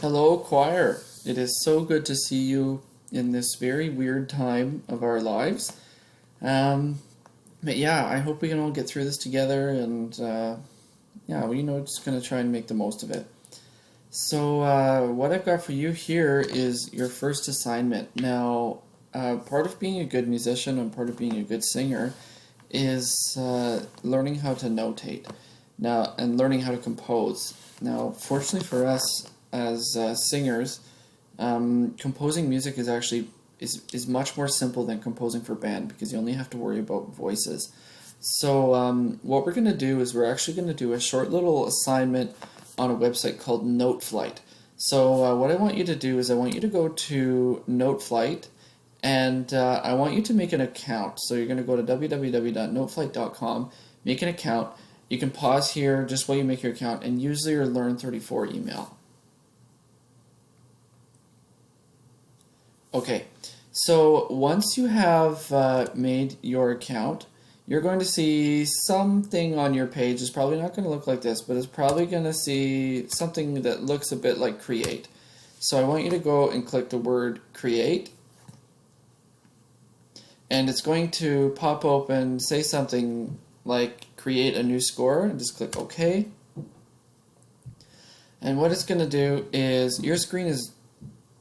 Hello, choir. It is so good to see you in this very weird time of our lives. Um, but yeah, I hope we can all get through this together, and yeah, just gonna try and make the most of it. So, what I've got for you here is your first assignment. Now, part of being a good musician and part of being a good singer is learning how to notate now and learning how to compose. Now, fortunately for us as singers, composing music is much more simple than composing for band because you only have to worry about voices. So what we're going to do is we're actually going to do a short little assignment on a website called Noteflight. So what I want you to do is I want you to go to Noteflight and I want you to make an account. So you're going to go to www.noteflight.com, make an account. You can pause here just while you make your account and use your Learn34 email. Okay, so once you have made your account, you're going to see something on your page. It's probably not going to look like this, but it's probably going to see something that looks a bit like create. So I want you to go and click the word create, and it's going to pop open, say something like create a new score, and just click OK. And what it's going to do is your screen is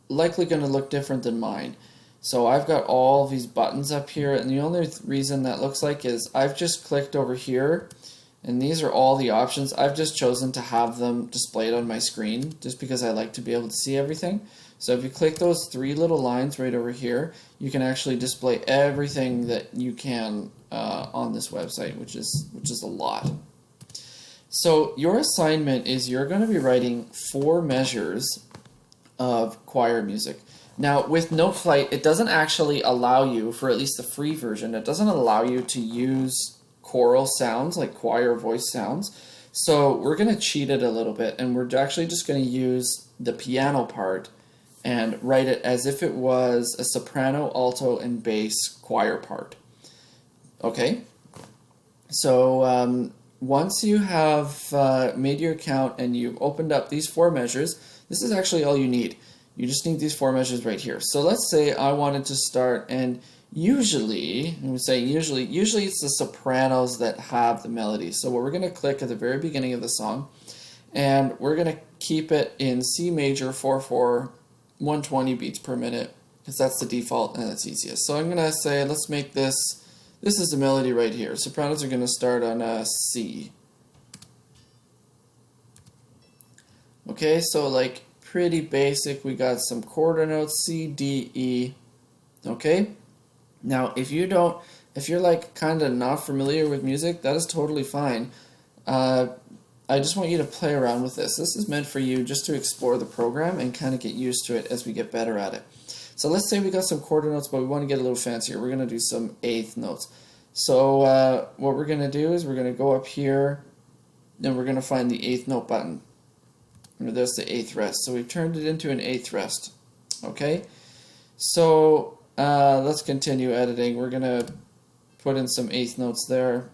likely going to look different than mine. So I've got all these buttons up here, and the only reason that looks like is I've just clicked over here, and these are all the options. I've just chosen to have them displayed on my screen just because I like to be able to see everything. So if you click those three little lines right over here, you can actually display everything that you can on this website, which is a lot. So your assignment is you're going to be writing 4 measures of choir music. Now with Noteflight, it doesn't actually allow you, for at least the free version, it doesn't allow you to use choral sounds like choir voice sounds. So we're going to cheat it a little bit, and we're actually just going to use the piano part and write it as if it was a soprano, alto, and bass choir part. Okay? So once you have made your account and you've opened up these 4 measures, this is actually all you need. You just need these 4 measures right here. So let's say I wanted to start, and usually it's the sopranos that have the melody. So we're going to click at the very beginning of the song, and we're going to keep it in C major 4/4, 120 beats per minute, because that's the default and that's easiest. So I'm going to say, let's make this is the melody right here. Sopranos are going to start on C. Okay, so like pretty basic. We got some quarter notes, C, D, E. Okay? Now, if you're like kind of not familiar with music, that is totally fine. I just want you to play around with this. This is meant for you just to explore the program and kind of get used to it as we get better at it. So let's say we got some quarter notes, but we want to get a little fancier. We're going to do some eighth notes. So what we're going to do is we're going to go up here, and we're going to find the eighth note button. And there's the eighth rest. So we've turned it into an eighth rest. Okay? So let's continue editing. We're going to put in some eighth notes there.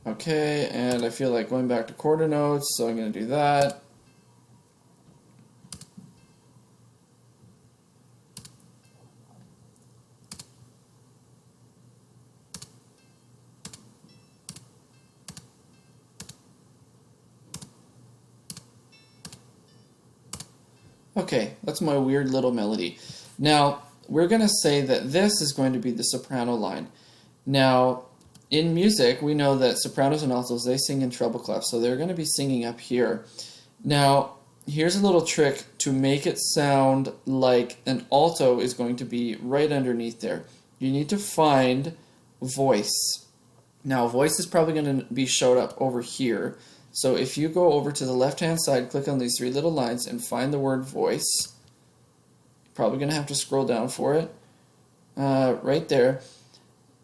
Okay, and I feel like going back to quarter notes, so I'm going to do that. Okay, that's my weird little melody. Now, we're going to say that this is going to be the soprano line. Now, in music, we know that sopranos and altos, they sing in treble clef, so they're going to be singing up here. Now, here's a little trick to make it sound like an alto is going to be right underneath there. You need to find voice. Now, voice is probably going to be showed up over here. So if you go over to the left-hand side, click on these 3 little lines and find the word voice. You're probably going to have to scroll down for it. Right there.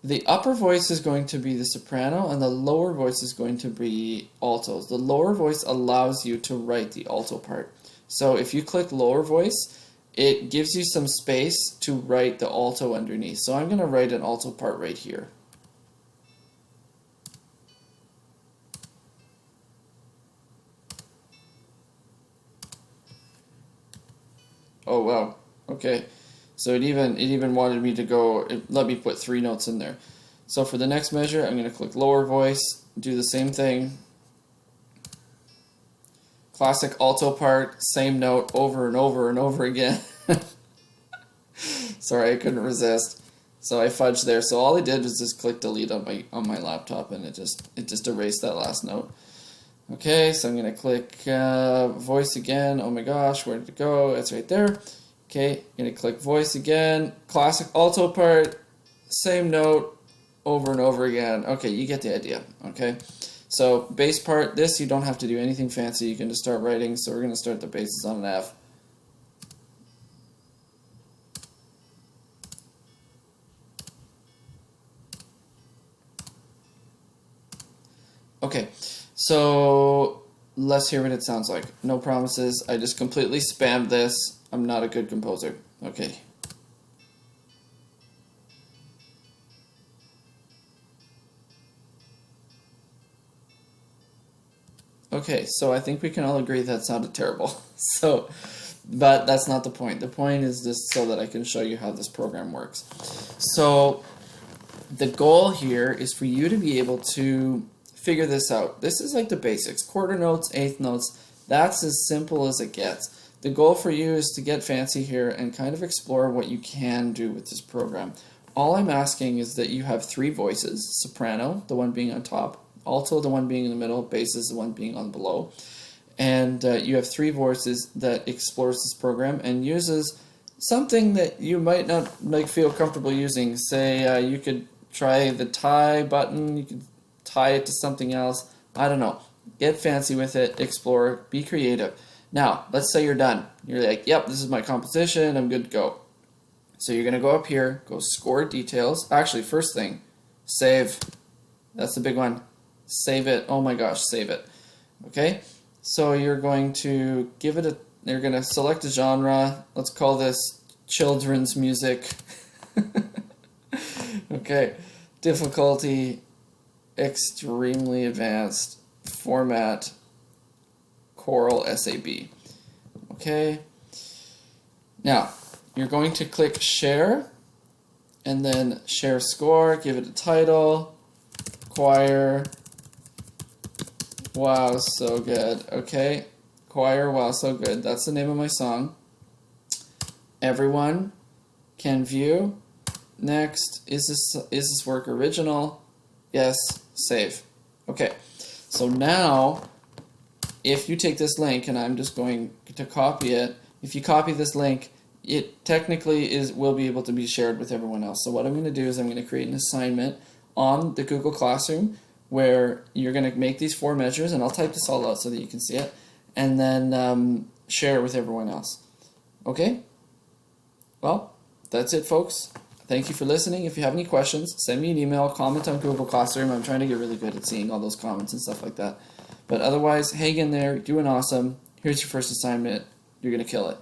The upper voice is going to be the soprano, and the lower voice is going to be altos. The lower voice allows you to write the alto part. So if you click lower voice, it gives you some space to write the alto underneath. So I'm going to write an alto part right here. Oh wow. Okay. So it even wanted me to go. It let me put 3 notes in there. So for the next measure, I'm going to click lower voice, do the same thing. Classic alto part, same note over and over and over again. Sorry, I couldn't resist. So I fudged there. So all I did was just click delete on my laptop, and it just erased that last note. Okay, so I'm gonna click voice again. Oh my gosh, where did it go? It's right there. Okay, I'm gonna click voice again. Classic alto part, same note, over and over again. Okay, you get the idea. Okay, so bass part. This you don't have to do anything fancy. You can just start writing. So we're gonna start the basses on an F. Okay, so let's hear what it sounds like. No promises. I just completely spammed this. I'm not a good composer. Okay. Okay, so I think we can all agree that sounded terrible. So, but that's not the point. The point is just so that I can show you how this program works. So, the goal here is for you to be able to figure this out. This is like the basics. Quarter notes, eighth notes. That's as simple as it gets. The goal for you is to get fancy here and kind of explore what you can do with this program. All I'm asking is that you have 3 voices. Soprano, the one being on top. Alto, the one being in the middle. Bass is the one being on below. And you have 3 voices that explores this program and uses something that you might not feel comfortable using. Say you could try the tie button. You could tie it to something else. I don't know. Get fancy with it. Explore. Be creative. Now, let's say you're done. You're like, yep, this is my composition. I'm good to go. So you're going to go up here, go score details. Actually, first thing, save. That's the big one. Save it. Oh my gosh, save it. Okay? So you're going to give it you're going to select a genre. Let's call this children's music. Okay. Difficulty, extremely advanced, format, choral SAB. Okay. Now, you're going to click share, and then share score, give it a title, choir, wow, so good. Okay, choir, wow, so good. That's the name of my song. Everyone can view. Next, is this work original? Yes, save. Okay, so now, if you take this link, and I'm just going to copy it, if you copy this link, it technically will be able to be shared with everyone else. So what I'm going to do is I'm going to create an assignment on the Google Classroom where you're going to make these 4 measures, and I'll type this all out so that you can see it, and then share it with everyone else. Okay? Well, that's it, folks. Thank you for listening. If you have any questions, send me an email, comment on Google Classroom. I'm trying to get really good at seeing all those comments and stuff like that. But otherwise, hang in there, you're doing awesome. Here's your first assignment. You're going to kill it.